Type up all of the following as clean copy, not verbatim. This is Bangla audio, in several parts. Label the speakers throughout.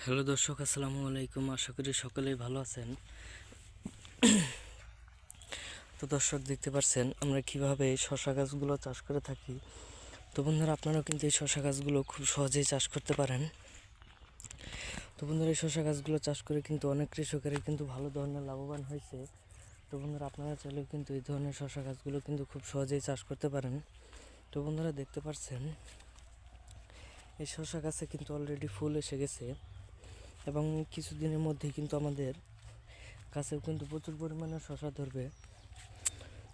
Speaker 1: হ্যালো দর্শক, আসসালামু আলাইকুম। আশা করি সকলেই ভালো আছেন। তো দর্শক, দেখতে পাচ্ছেন আমরা কিভাবে শশা গাছগুলো চাষ করে থাকি। তো বন্ধুরা, আপনারাও কিন্তু এই শশা গাছগুলো খুব সহজেই চাষ করতে পারেন। তো বন্ধুরা, এই শশা গাছগুলো চাষ করে কিন্তু অনেক কৃষকেরই কিন্তু ভালো ধরনের লাভবান হয়েছে। তো বন্ধুরা, আপনারা চাইলেও কিন্তু এই ধরনের শশা গাছগুলো কিন্তু খুব সহজেই চাষ করতে পারেন। তো বন্ধুরা, দেখতে পাচ্ছেন এই শশা গাছে কিন্তু অলরেডি ফুল এসে গেছে এবং কিছুদিনের মধ্যেই কিন্তু আমাদের গাছেও কিন্তু প্রচুর পরিমাণে শশা ধরবে।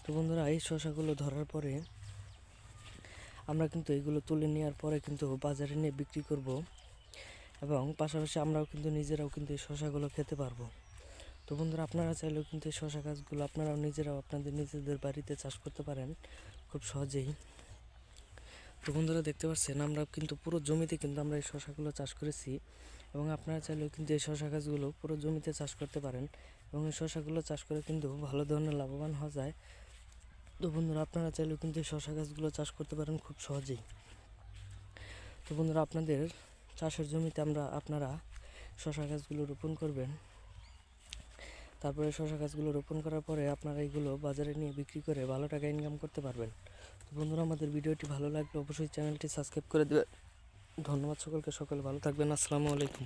Speaker 1: তো বন্ধুরা, এই শশাগুলো ধরার পরে আমরা কিন্তু এগুলো তুলে নেওয়ার পরে কিন্তু বাজারে নিয়ে বিক্রি করব এবং পাশাপাশি আমরাও কিন্তু নিজেরাও কিন্তু এই শশাগুলো খেতে পারবো। তো বন্ধুরা, আপনারা চাইলেও কিন্তু এই শশা গাছগুলো আপনারাও নিজেরাও আপনাদের নিজেদের বাড়িতে চাষ করতে পারেন খুব সহজেই। তো বন্ধুরা, দেখতে পাচ্ছেন আমরা কিন্তু পুরো জমিতে কিন্তু আমরা এই শশাগুলো চাষ করেছি এবং আপনারা চাইলেও কিন্তু এই শশা গাছগুলো পুরো জমিতে চাষ করতে পারেন এবং এই শশাগুলো চাষ করে কিন্তু ভালো ধরনের লাভবান হওয়া যায়। তো বন্ধুরা, আপনারা চাইলেও কিন্তু এই শশা গাছগুলো চাষ করতে পারেন খুব সহজেই। তো বন্ধুরা, আপনাদের চাষের জমিতে আপনারা শশা গাছগুলো রোপণ করবেন। তারপরে শশা গাছগুলো রোপণ করার পরে আপনারা এইগুলো বাজারে নিয়ে বিক্রি করে ভালো টাকা ইনকাম করতে পারবেন। তো বন্ধুরা, আমাদের ভিডিওটি ভালো লাগলে অবশ্যই চ্যানেলটি সাবস্ক্রাইব করে দেবেন। ধন্যবাদ সকলকে, সকলে ভালো থাকবেন। আসসালামু আলাইকুম।